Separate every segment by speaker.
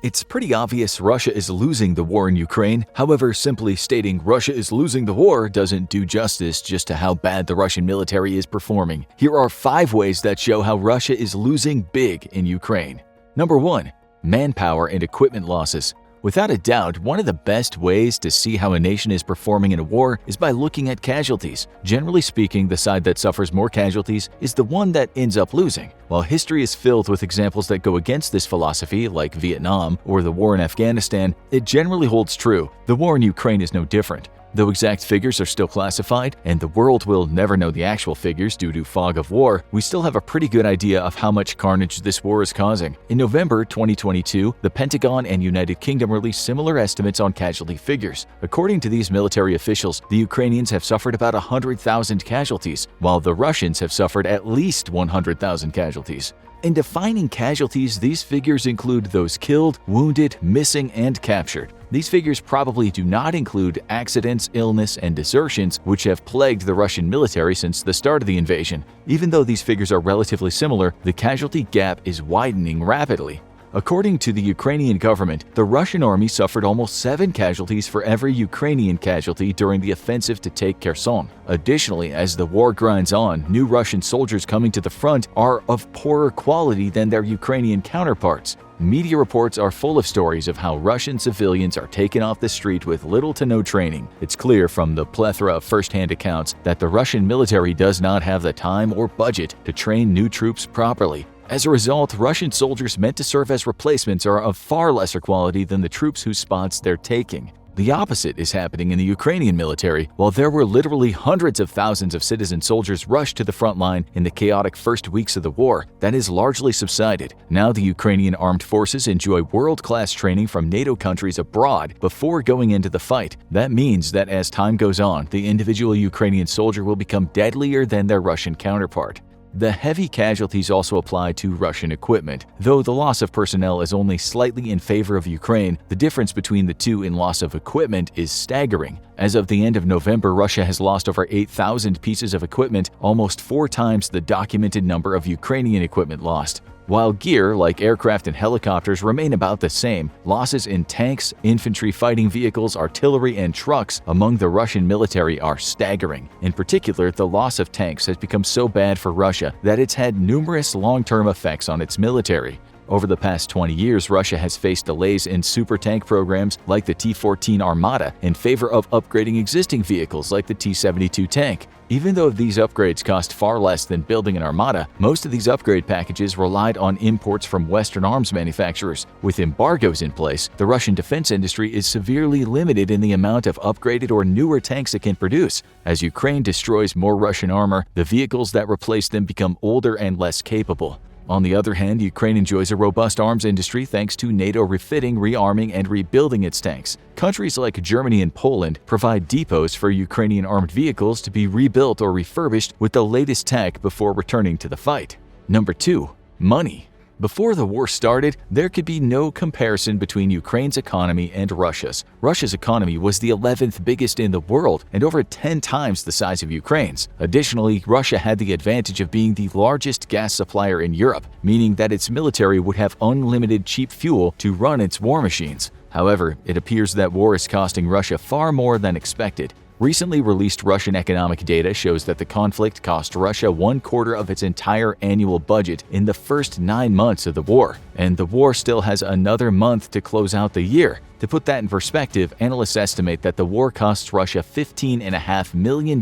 Speaker 1: It's pretty obvious Russia is losing the war in Ukraine. However, simply stating Russia is losing the war doesn't do justice just to how bad the Russian military is performing. Here are 5 ways that show how Russia is losing big in Ukraine. Number 1. Manpower and equipment losses. Without a doubt, one of the best ways to see how a nation is performing in a war is by looking at casualties. Generally speaking, the side that suffers more casualties is the one that ends up losing. While history is filled with examples that go against this philosophy, like Vietnam or the war in Afghanistan, it generally holds true. The war in Ukraine is no different. Though exact figures are still classified, and the world will never know the actual figures due to fog of war, we still have a pretty good idea of how much carnage this war is causing. In November 2022, the Pentagon and United Kingdom released similar estimates on casualty figures. According to these military officials, the Ukrainians have suffered about 100,000 casualties, while the Russians have suffered at least 100,000 casualties. In defining casualties, these figures include those killed, wounded, missing, and captured. These figures probably do not include accidents, illness, and desertions, which have plagued the Russian military since the start of the invasion. Even though these figures are relatively similar, the casualty gap is widening rapidly. According to the Ukrainian government, the Russian army suffered almost 7 casualties for every Ukrainian casualty during the offensive to take Kherson. Additionally, as the war grinds on, new Russian soldiers coming to the front are of poorer quality than their Ukrainian counterparts. Media reports are full of stories of how Russian civilians are taken off the street with little to no training. It's clear from the plethora of first-hand accounts that the Russian military does not have the time or budget to train new troops properly. As a result, Russian soldiers meant to serve as replacements are of far lesser quality than the troops whose spots they're taking. The opposite is happening in the Ukrainian military. While there were literally hundreds of thousands of citizen soldiers rushed to the front line in the chaotic first weeks of the war, that has largely subsided. Now the Ukrainian armed forces enjoy world-class training from NATO countries abroad before going into the fight. That means that as time goes on, the individual Ukrainian soldier will become deadlier than their Russian counterpart. The heavy casualties also apply to Russian equipment. Though the loss of personnel is only slightly in favor of Ukraine, the difference between the two in loss of equipment is staggering. As of the end of November, Russia has lost over 8,000 pieces of equipment, almost 4 times the documented number of Ukrainian equipment lost. While gear, like aircraft and helicopters, remain about the same, losses in tanks, infantry fighting vehicles, artillery, and trucks among the Russian military are staggering. In particular, the loss of tanks has become so bad for Russia that it's had numerous long-term effects on its military. Over the past 20 years, Russia has faced delays in super tank programs like the T-14 Armata in favor of upgrading existing vehicles like the T-72 tank. Even though these upgrades cost far less than building an Armata, most of these upgrade packages relied on imports from Western arms manufacturers. With embargoes in place, the Russian defense industry is severely limited in the amount of upgraded or newer tanks it can produce. As Ukraine destroys more Russian armor, the vehicles that replace them become older and less capable. On the other hand, Ukraine enjoys a robust arms industry thanks to NATO refitting, rearming, and rebuilding its tanks. Countries like Germany and Poland provide depots for Ukrainian armed vehicles to be rebuilt or refurbished with the latest tech before returning to the fight. Number 2. Money. Before the war started, there could be no comparison between Ukraine's economy and Russia's. Russia's economy was the 11th biggest in the world and over 10 times the size of Ukraine's. Additionally, Russia had the advantage of being the largest gas supplier in Europe, meaning that its military would have unlimited cheap fuel to run its war machines. However, it appears that war is costing Russia far more than expected. Recently released Russian economic data shows that the conflict cost Russia 1/4 of its entire annual budget in the first 9 months of the war, and the war still has another month to close out the year. To put that in perspective, analysts estimate that the war costs Russia $15.5 million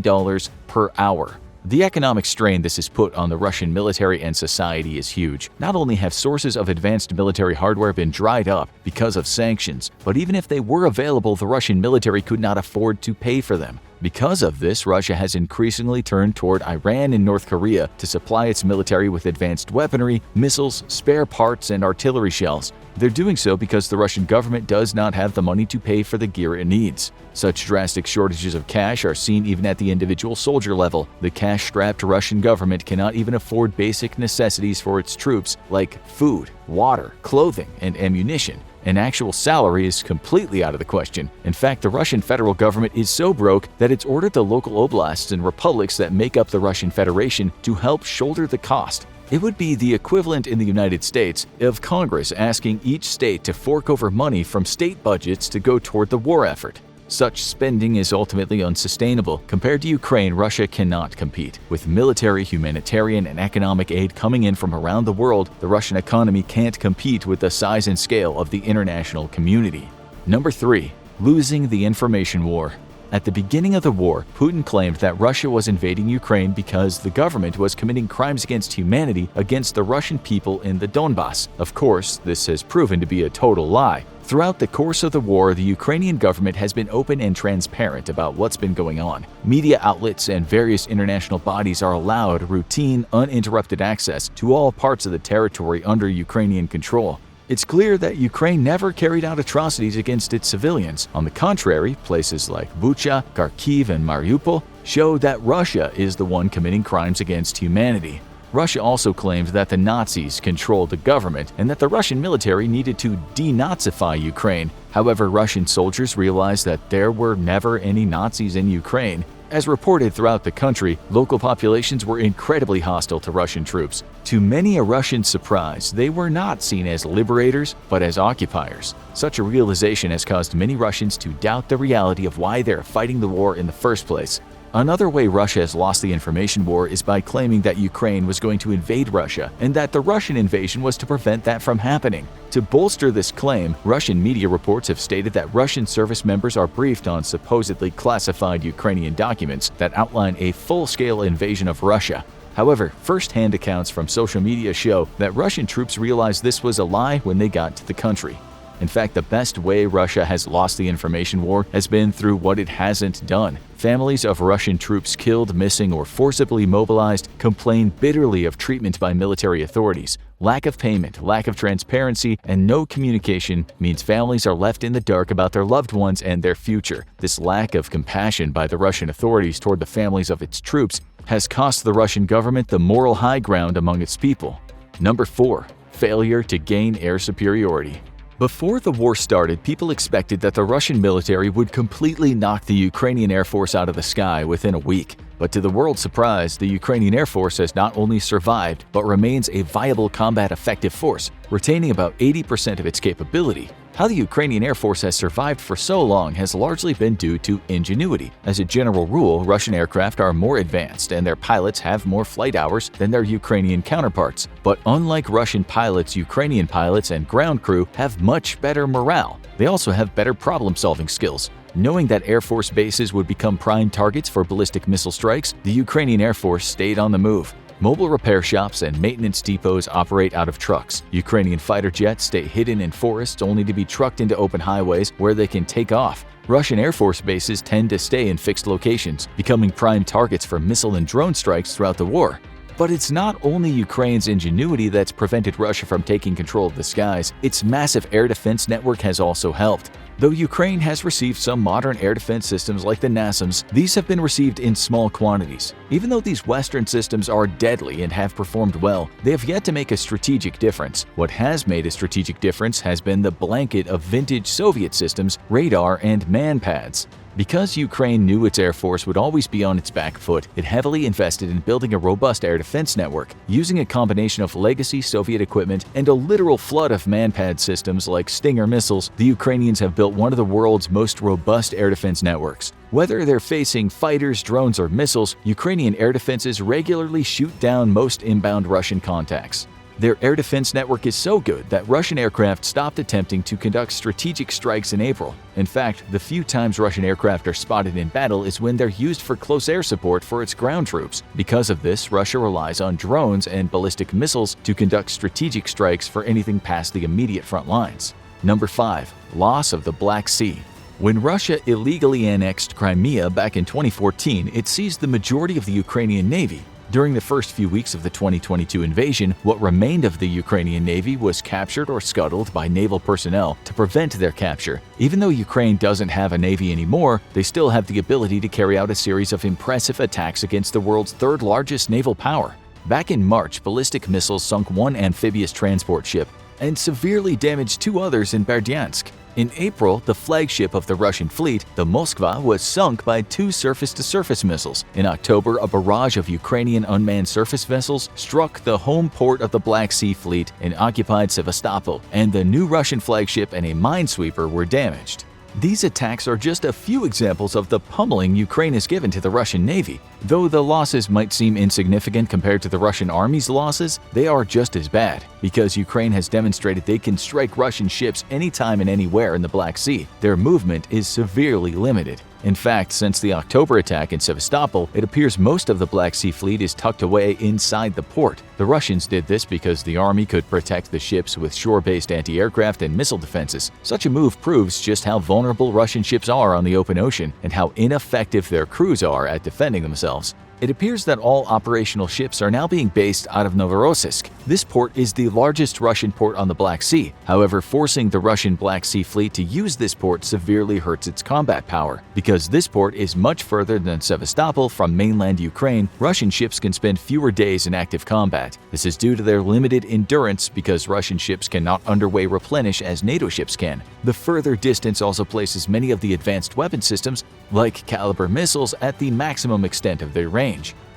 Speaker 1: per hour. The economic strain this has put on the Russian military and society is huge. Not only have sources of advanced military hardware been dried up because of sanctions, but even if they were available, the Russian military could not afford to pay for them. Because of this, Russia has increasingly turned toward Iran and North Korea to supply its military with advanced weaponry, missiles, spare parts, and artillery shells. They're doing so because the Russian government does not have the money to pay for the gear it needs. Such drastic shortages of cash are seen even at the individual soldier level. The cash-strapped Russian government cannot even afford basic necessities for its troops like food, water, clothing, and ammunition. An actual salary is completely out of the question. In fact, the Russian federal government is so broke that it's ordered the local oblasts and republics that make up the Russian Federation to help shoulder the cost. It would be the equivalent in the United States of Congress asking each state to fork over money from state budgets to go toward the war effort. Such spending is ultimately unsustainable. Compared to Ukraine, Russia cannot compete. With military, humanitarian, and economic aid coming in from around the world, the Russian economy can't compete with the size and scale of the international community. Number 3. Losing the information war. At the beginning of the war, Putin claimed that Russia was invading Ukraine because the government was committing crimes against humanity against the Russian people in the Donbass. Of course, this has proven to be a total lie. Throughout the course of the war, the Ukrainian government has been open and transparent about what's been going on. Media outlets and various international bodies are allowed routine, uninterrupted access to all parts of the territory under Ukrainian control. It's clear that Ukraine never carried out atrocities against its civilians. On the contrary, places like Bucha, Kharkiv, and Mariupol show that Russia is the one committing crimes against humanity. Russia also claimed that the Nazis controlled the government and that the Russian military needed to denazify Ukraine. However, Russian soldiers realized that there were never any Nazis in Ukraine. As reported throughout the country, local populations were incredibly hostile to Russian troops. To many a Russian's surprise, they were not seen as liberators, but as occupiers. Such a realization has caused many Russians to doubt the reality of why they're fighting the war in the first place. Another way Russia has lost the information war is by claiming that Ukraine was going to invade Russia and that the Russian invasion was to prevent that from happening. To bolster this claim, Russian media reports have stated that Russian service members are briefed on supposedly classified Ukrainian documents that outline a full-scale invasion of Russia. However, first-hand accounts from social media show that Russian troops realized this was a lie when they got to the country. In fact, the best way Russia has lost the information war has been through what it hasn't done. Families of Russian troops killed, missing, or forcibly mobilized complain bitterly of treatment by military authorities. Lack of payment, lack of transparency, and no communication means families are left in the dark about their loved ones and their future. This lack of compassion by the Russian authorities toward the families of its troops has cost the Russian government the moral high ground among its people. Number 4. Failure to gain air superiority. Before the war started, people expected that the Russian military would completely knock the Ukrainian Air Force out of the sky within a week. But to the world's surprise, the Ukrainian Air Force has not only survived, but remains a viable combat effective force, retaining about 80% of its capability. How the Ukrainian Air Force has survived for so long has largely been due to ingenuity. As a general rule, Russian aircraft are more advanced and their pilots have more flight hours than their Ukrainian counterparts. But unlike Russian pilots, Ukrainian pilots and ground crew have much better morale. They also have better problem-solving skills. Knowing that Air Force bases would become prime targets for ballistic missile strikes, the Ukrainian Air Force stayed on the move. Mobile repair shops and maintenance depots operate out of trucks. Ukrainian fighter jets stay hidden in forests only to be trucked into open highways where they can take off. Russian Air Force bases tend to stay in fixed locations, becoming prime targets for missile and drone strikes throughout the war. But it's not only Ukraine's ingenuity that's prevented Russia from taking control of the skies, its massive air defense network has also helped. Though Ukraine has received some modern air defense systems like the NASAMS, these have been received in small quantities. Even though these Western systems are deadly and have performed well, they have yet to make a strategic difference. What has made a strategic difference has been the blanket of vintage Soviet systems, radar, and man-pads. Because Ukraine knew its Air Force would always be on its back foot, it heavily invested in building a robust air defense network. Using a combination of legacy Soviet equipment and a literal flood of man-pad systems like Stinger missiles, the Ukrainians have built one of the world's most robust air defense networks. Whether they're facing fighters, drones, or missiles, Ukrainian air defenses regularly shoot down most inbound Russian contacts. Their air defense network is so good that Russian aircraft stopped attempting to conduct strategic strikes in April. In fact, the few times Russian aircraft are spotted in battle is when they're used for close air support for its ground troops. Because of this, Russia relies on drones and ballistic missiles to conduct strategic strikes for anything past the immediate front lines. Number 5. Loss of the Black Sea. When Russia illegally annexed Crimea back in 2014, it seized the majority of the Ukrainian Navy. During the first few weeks of the 2022 invasion, what remained of the Ukrainian Navy was captured or scuttled by naval personnel to prevent their capture. Even though Ukraine doesn't have a navy anymore, they still have the ability to carry out a series of impressive attacks against the world's third-largest naval power. Back in March, ballistic missiles sunk one amphibious transport ship and severely damaged two others in Berdyansk. In April, the flagship of the Russian fleet, the Moskva, was sunk by 2 surface-to-surface missiles. In October, a barrage of Ukrainian unmanned surface vessels struck the home port of the Black Sea Fleet and occupied Sevastopol, and the new Russian flagship and a minesweeper were damaged. These attacks are just a few examples of the pummeling Ukraine has given to the Russian Navy. Though the losses might seem insignificant compared to the Russian army's losses, they are just as bad, because Ukraine has demonstrated they can strike Russian ships anytime and anywhere in the Black Sea. Their movement is severely limited. In fact, since the October attack in Sevastopol, it appears most of the Black Sea Fleet is tucked away inside the port. The Russians did this because the army could protect the ships with shore-based anti-aircraft and missile defenses. Such a move proves just how vulnerable Russian ships are on the open ocean and how ineffective their crews are at defending themselves. It appears that all operational ships are now being based out of Novorossiysk. This port is the largest Russian port on the Black Sea. However, forcing the Russian Black Sea Fleet to use this port severely hurts its combat power. Because this port is much further than Sevastopol from mainland Ukraine, Russian ships can spend fewer days in active combat. This is due to their limited endurance because Russian ships cannot underway replenish as NATO ships can. The further distance also places many of the advanced weapon systems, like caliber missiles, at the maximum extent of their range.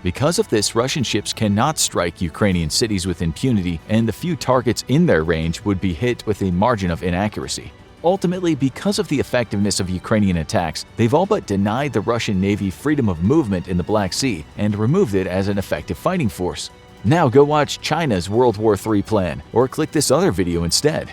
Speaker 1: Because of this, Russian ships cannot strike Ukrainian cities with impunity, and the few targets in their range would be hit with a margin of inaccuracy. Ultimately, because of the effectiveness of Ukrainian attacks, they've all but denied the Russian Navy freedom of movement in the Black Sea and removed it as an effective fighting force. Now go watch China's World War III plan, or click this other video instead.